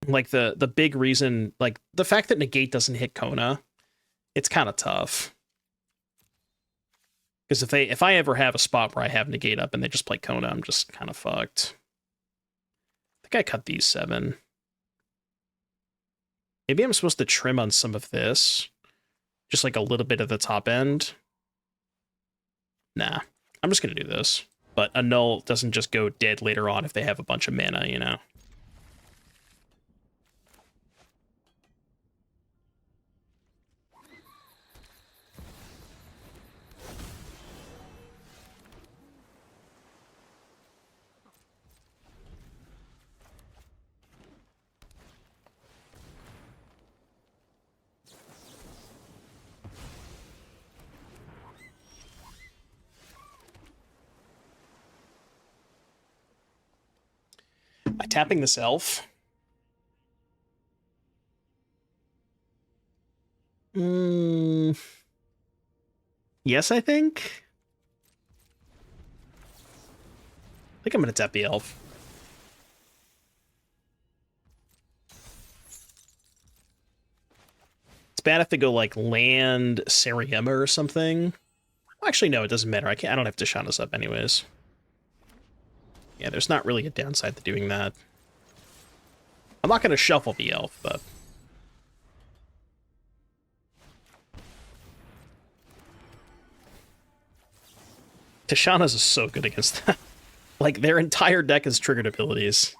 like, the big reason, like, the fact that Negate doesn't hit Kona, it's kind of tough. Because if I ever have a spot where I have Negate up and they just play Kona, I'm just kind of fucked. I think I cut these 7. Maybe I'm supposed to trim on some of this. Just like a little bit of the top end. Nah, I'm just going to do this. But Annul doesn't just go dead later on if they have a bunch of mana, you know? By tapping this elf. Yes, I think. I think I'm going to tap the elf. It's bad if they go like land Sariema or something. Actually, no, it doesn't matter. I don't have Tishana's up anyways. Yeah, there's not really a downside to doing that. I'm not going to shuffle the elf, but... Tishana's is so good against that. Like, their entire deck is triggered abilities.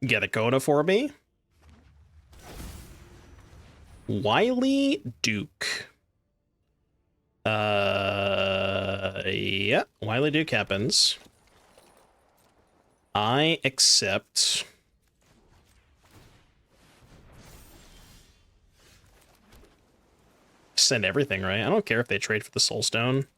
Get a Kona for me. Wily Duke. Yeah, Wily Duke happens. I accept. Send everything, right? I don't care if they trade for the Soulstone.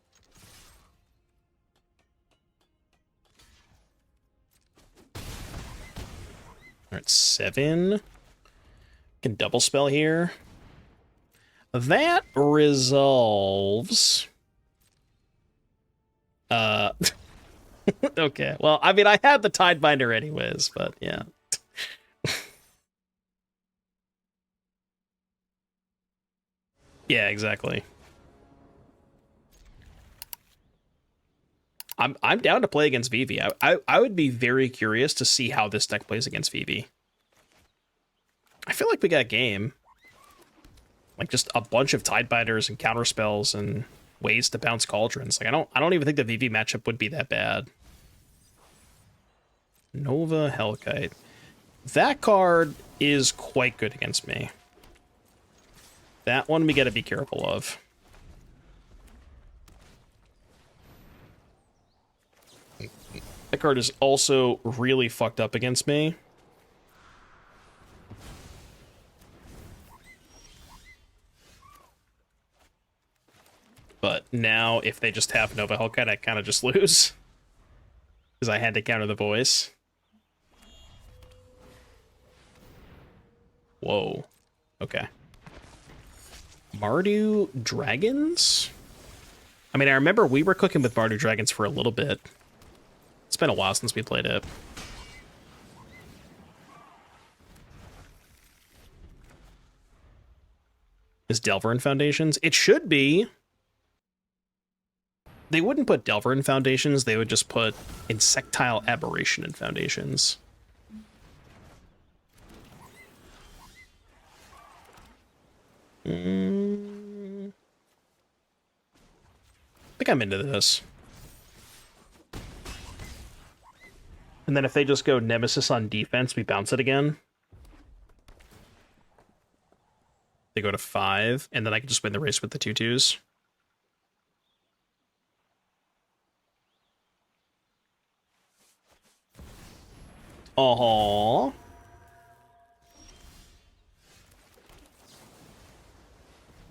Alright, 7. Can double spell here. That resolves. Okay, well, I mean, I had the Tidebinder anyways, but yeah. Yeah, exactly. I'm down to play against Vivi. I would be very curious to see how this deck plays against Vivi. I feel like we got a game. Like just a bunch of Tidebinders and counterspells and ways to bounce cauldrons. Like I don't even think the Vivi matchup would be that bad. Nova Hellkite. That card is quite good against me. That one we gotta be careful of. That card is also really fucked up against me. But now, if they just have Nova Hellkite, I kind of just lose. Because I had to counter the voice. Whoa. Okay. Mardu Dragons? I mean, I remember we were cooking with Mardu Dragons for a little bit. It's been a while since we played it. Is Delver in Foundations? It should be. They wouldn't put Delver in Foundations, they would just put Insectile Aberration in Foundations. I think I'm into this. And then if they just go Nemesis on defense, we bounce it again. They go to 5, and then I can just win the race with the 2/2s. Aww.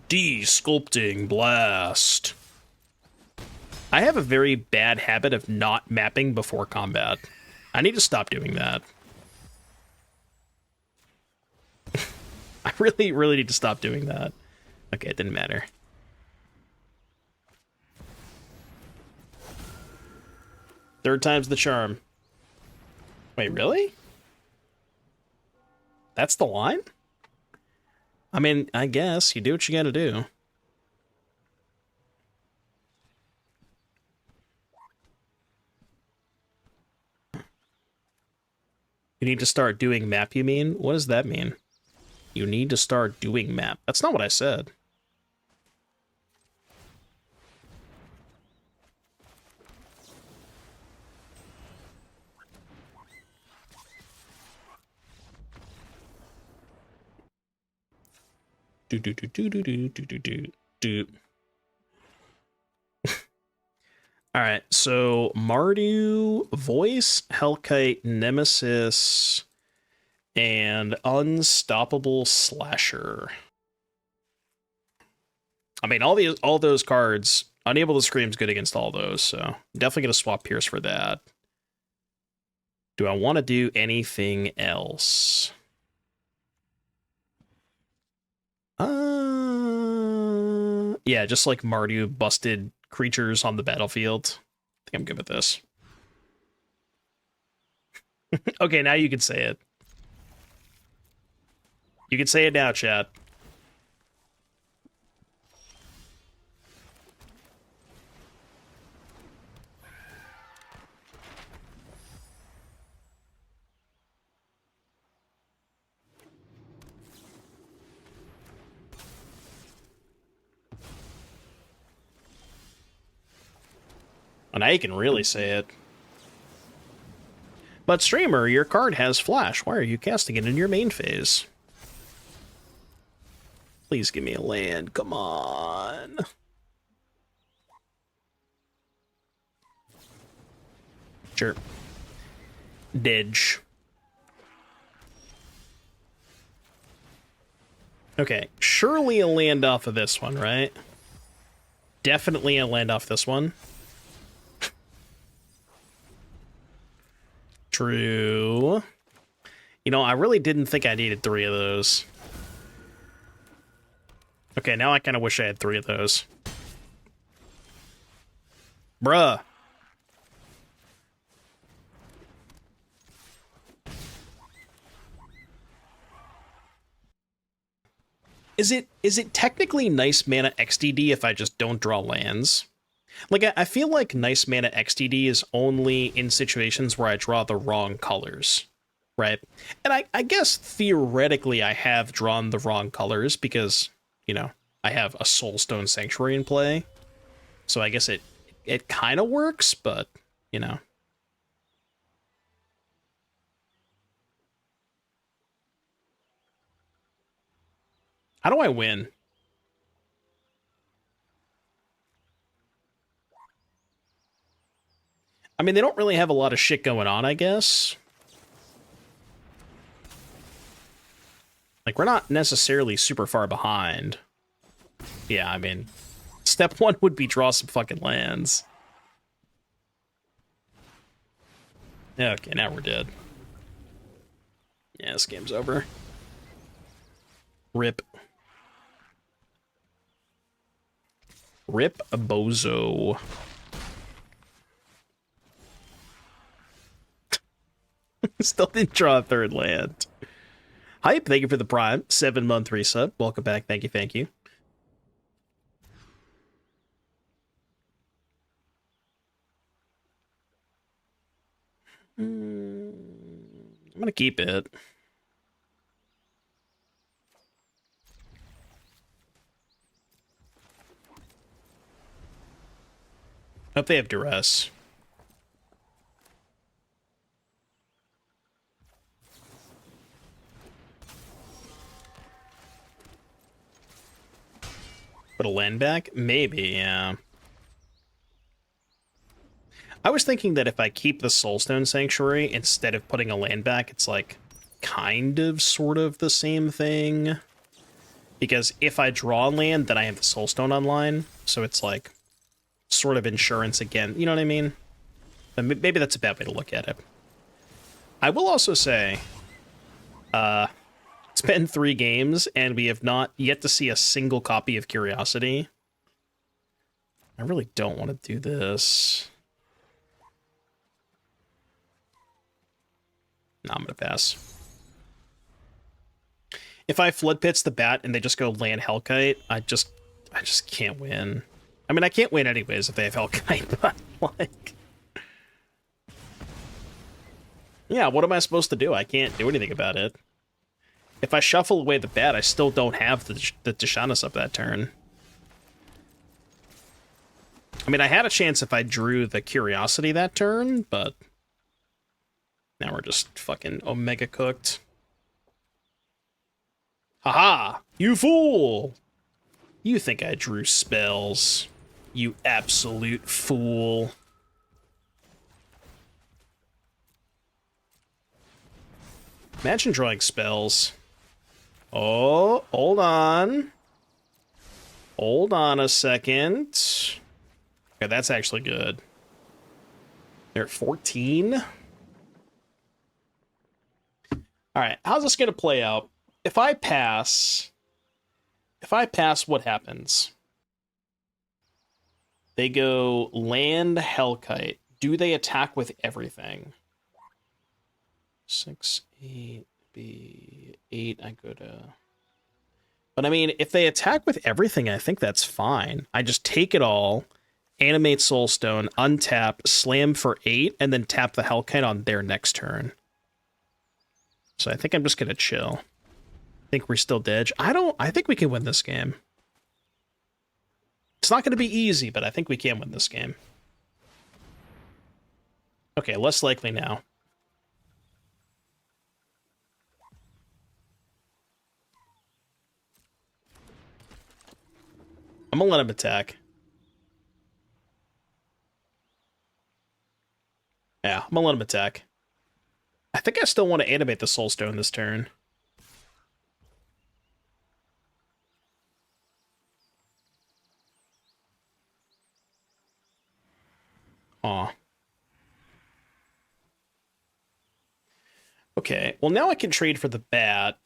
Desculpting Blast. I have a very bad habit of not mapping before combat. I need to stop doing that. I really, really need to stop doing that. Okay, it didn't matter. Third time's the charm. Wait, really? That's the line? I mean, I guess you do what you gotta do. You need to start doing map, you mean? What does that mean? You need to start doing map. That's not what I said. All right, so Mardu, Voice, Hellkite, Nemesis, and Unstoppable Slasher. I mean, all those cards, Unable to Scream's good against all those, so definitely gonna swap Pierce for that. Do I want to do anything else? Yeah, just like Mardu busted creatures on the battlefield. I think I'm good with this. Okay, now you can say it. You can say it now, chat. Well, now you can really say it. But streamer, your card has flash. Why are you casting it in your main phase? Please give me a land. Come on. Sure. Didge. Okay, surely a land off of this one, right? Definitely a land off this one. True. You know, I really didn't think I needed 3 of those. Okay, now I kind of wish I had 3 of those. Bruh. Is it technically nice mana XDD if I just don't draw lands? Like, I feel like nice mana XDD is only in situations where I draw the wrong colors, right? And I guess theoretically I have drawn the wrong colors because, you know, I have a Soulstone Sanctuary in play. So I guess it kind of works, but, you know. How do I win? I mean, they don't really have a lot of shit going on, I guess. Like, we're not necessarily super far behind. Yeah, I mean, step 1 would be draw some fucking lands. Okay, now we're dead. Yeah, this game's over. Rip. Rip a bozo. Still didn't draw a 3rd land. Hype, thank you for the Prime. 7-month resub. Welcome back. Thank you, thank you. I'm gonna keep it. Hope they have duress. Put a land back? Maybe, yeah. I was thinking that if I keep the Soulstone Sanctuary instead of putting a land back, it's like kind of sort of the same thing. Because if I draw land, then I have the Soulstone online, so it's like sort of insurance again. You know what I mean? But maybe that's a bad way to look at it. I will also say, it's been 3 games, and we have not yet to see a single copy of Curiosity. I really don't want to do this. No, I'm gonna pass. If I Floodpits the bat and they just go land Hellkite, I just can't win. I mean, I can't win anyways if they have Hellkite, but like, yeah, what am I supposed to do? I can't do anything about it. If I shuffle away the bat, I still don't have the Tishana up that turn. I mean, I had a chance if I drew the Curiosity that turn, but now we're just fucking Omega cooked. Haha! You fool! You think I drew spells. You absolute fool. Imagine drawing spells. Oh, hold on. Hold on a second. Okay, that's actually good. They're at 14. Alright, how's this gonna play out? If I pass, what happens? They go land Hellkite. Do they attack with everything? 6, 8, B, 8, I go to... But I mean, if they attack with everything, I think that's fine. I just take it all, animate Soulstone, untap, slam for 8, and then tap the Hellkite on their next turn. So I think I'm just gonna chill. Think we're still dead. I think we can win this game. It's not gonna be easy, but I think we can win this game. Okay, less likely now. I'm gonna let him attack. Yeah, I'm gonna let him attack. I think I still want to animate the Soulstone this turn. Aw. Okay, well now I can trade for the bat.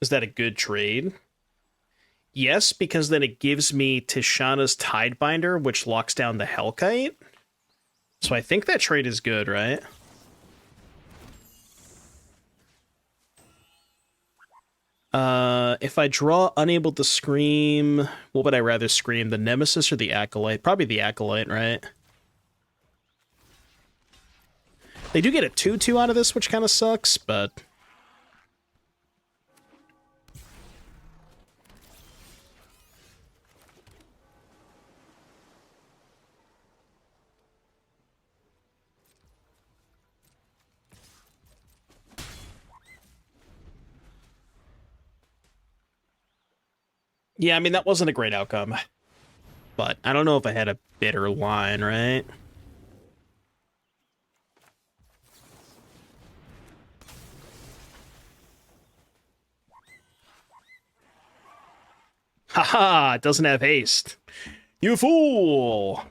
Is that a good trade? Yes, because then it gives me Tishana's Tidebinder, which locks down the Hellkite. So I think that trade is good, right? If I draw Unable to Scream, what would I rather scream? The Nemesis or the Acolyte? Probably the Acolyte, right? They do get a 2/2 out of this, which kind of sucks, but... Yeah, I mean, that wasn't a great outcome. But I don't know if I had a better line, right? Haha, it doesn't have haste. You fool!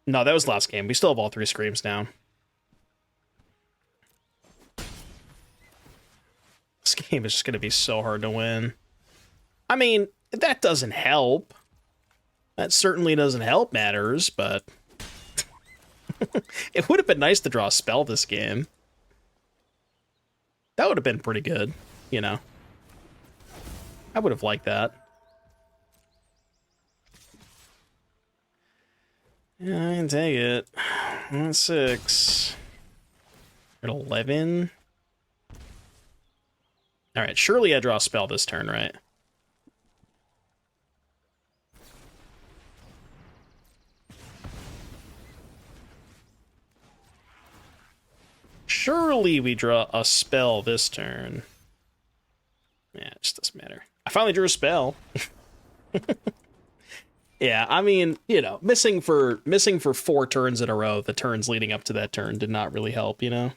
No, that was last game. We still have all 3 screams now. This game is just going to be so hard to win. I mean, that doesn't help. That certainly doesn't help matters, but... It would have been nice to draw a spell this game. That would have been pretty good, you know. I would have liked that. Yeah, I can take it. That's 6. At 11. Alright, surely I draw a spell this turn, right? Surely we draw a spell this turn. Yeah, just doesn't matter. I finally drew a spell. Yeah, I mean, you know, missing for 4 turns in a row, the turns leading up to that turn did not really help, you know?